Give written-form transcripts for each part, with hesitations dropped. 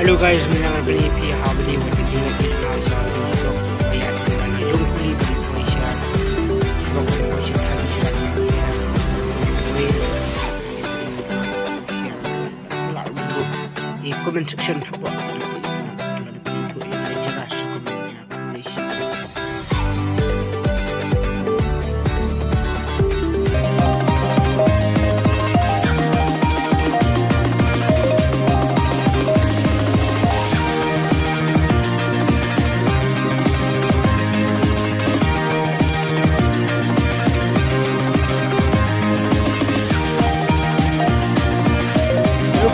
Hello guys, मैं beli pi habli beli di aja di stok ayat dengan jom beli Malaysia stok Malaysia tadi siapa di comment section apa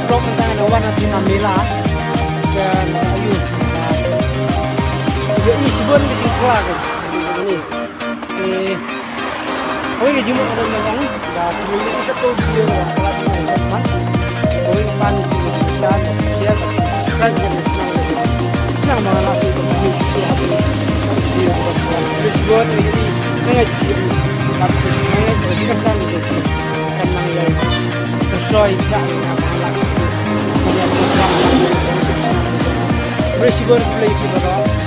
vlog tentang nawan at pinamila dan ayun ini sibon bikin kelar ini oh ini jumlah ada memang dan ini satu video yang telah dilakukan oleh pan dan dia kan senang mengalami ini sibon ini mengaji tapi ini kan senang ya sesuai dengan Resibon play kita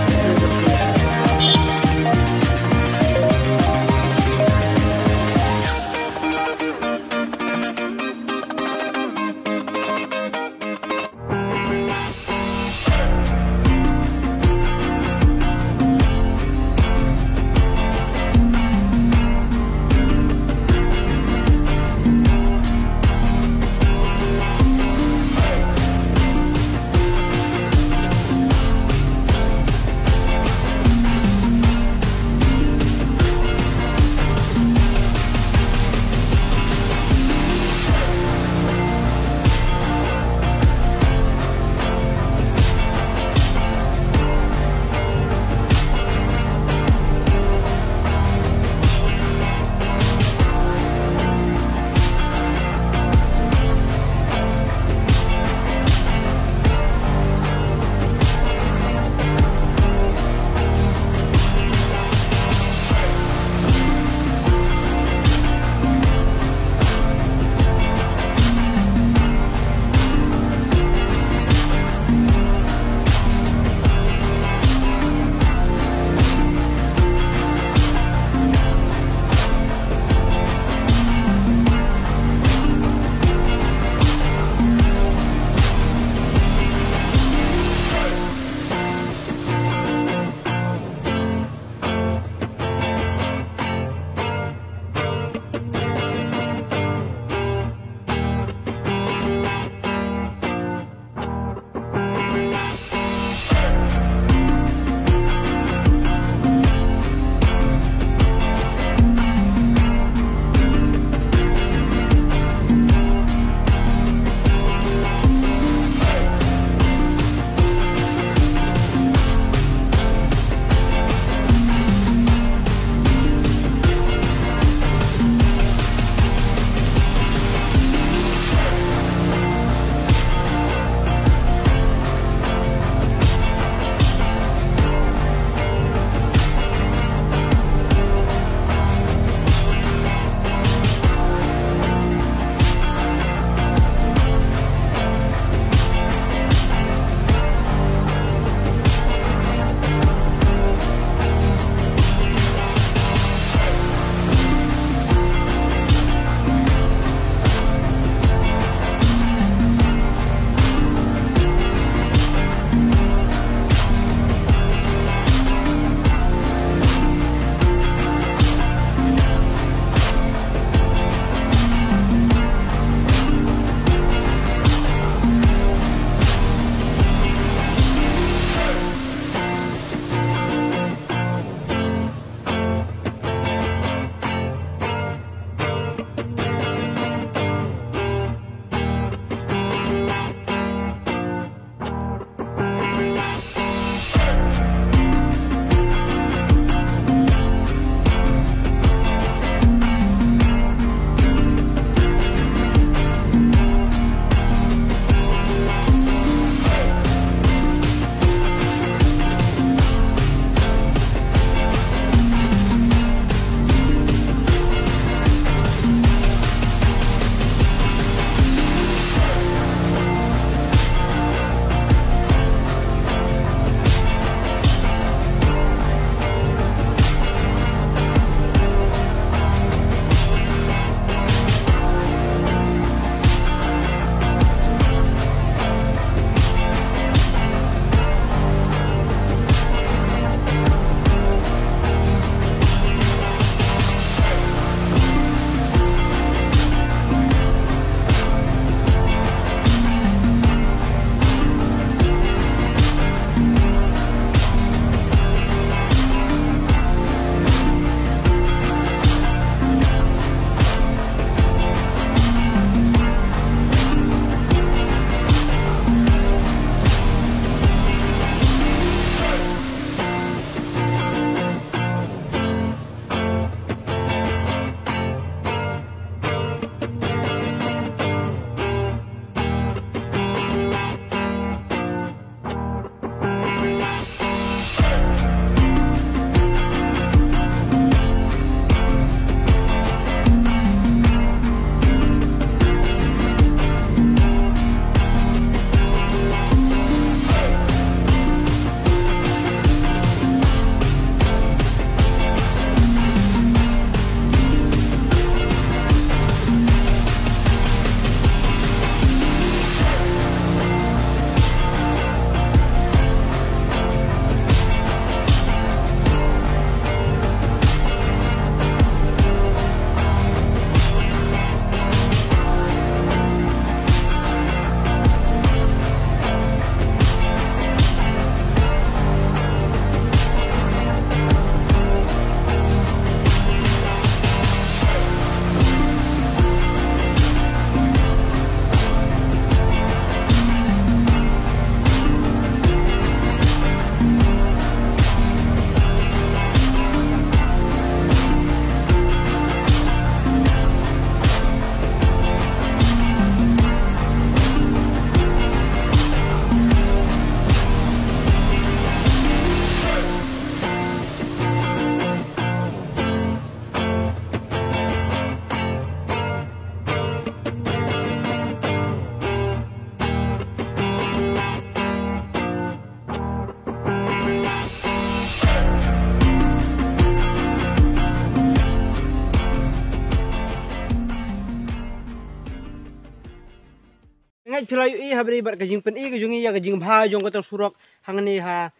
pilayu i ha beri bar kajing pen i kajung i ya kajing bha jong ka surok hangni ha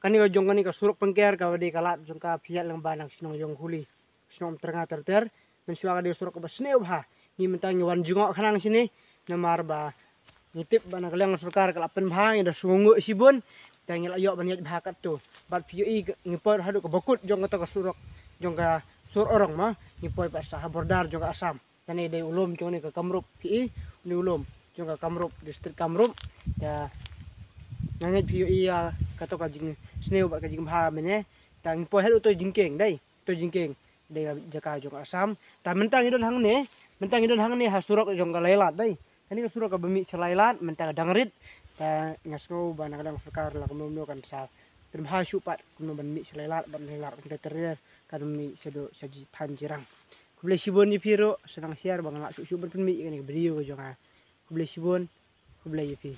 kani ka jong kani ka surok pengker ka di kalat jong ka piat lang banang sinong jong huli sinong teranga terter men suaka di surok ka basne bha ni mentang wan jungok khanang sini namar ba ngitip bana kalang surkar kalapen bha ida sungu sibun tangil ayo ban yat bha kat tu bat piu i ngipor hadu ka bokut jong ka surok jong ka sur orang ma ngipoi pa sa bordar jong ka asam tani de ulum jong ni ka kamrup pi ni ulum jong ka kamrup distrik kamrup ya nangit piu i ya kato ka jing sneu ba ka jing bha mene tang po hadu to jingkeng dai to jingkeng de jaka jong asam ta mentang idon hang ne ha surok jong ka lailat dai kani ka surok ka bemi selailat mentang dangrit ta ngasno bana kadang surkar la kumno kan sa terbha supat kumno ban mi selailat ban lailat kan terer kan mi sedo saji tanjirang kuble sibon ni piro senang share bang la su berpen mi kan video ko jonga kuble sibon kuble yipi